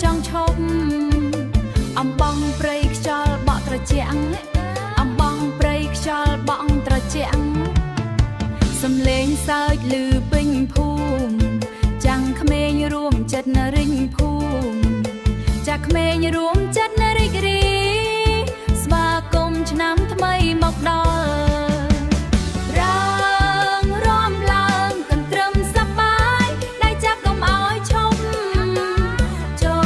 ចង់ឈប់អំបងព្រៃខ្យល់បក់ត្រជាក់អំបងព្រៃខ្យល់បក់ត្រជាក់សំឡេងសើចឮពេញភូមិចាំងក្មេងរួមចិត្តរិញភូមិចាក់ក្មេងរួមចិត្តរីករាយស្វាគមន៍ឆ្នាំថ្មីមកដល់រាងរំឡើងកន្ទ្រឹមសប្បាយកដៃចាប់កុំឲ្យឈប់ចូ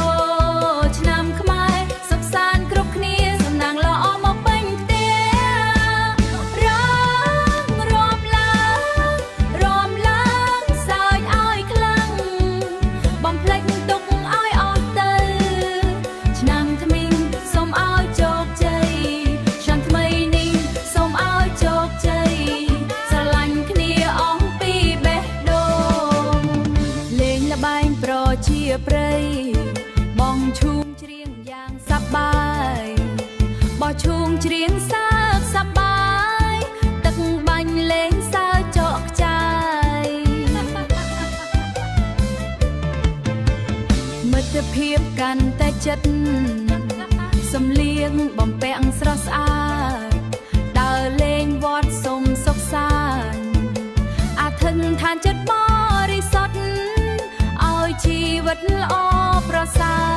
លឆ្នាំខ្មែរសុខសាន្តគ្រប់គ្នាសំណាងល្អមកពេញផ្ទះរាងរំឡើងសើចឲ្យខ្លាំងបំភ្លេចទុកឲ្យអស់ទៅឆ្នាំថ្មីសូមឲ្យជោគជ័យឆ្នាំថ្មីនេះសូមឲ្យជោគជ័យស្រឡាញ់គ្នាអស់ពីបេះដូងលេងល្បែងប្រជាប្រិយបងឈូងច្រៀងយ៉ាងសប្បាយបោះឈូងច្រៀងសើចសប្បាយទឹកបាញ់លេងសើចចកខ្ចាយមិត្តភាពកាន់តែចិត្តសំលៀងបំពាក់ស្រស់ស្អាតដើរលេងវត្តសុំសុខសាន្តអាធិនឋានចិត្តបរិសុទ្ធឲ្យជីវិតល្អប្រសើរ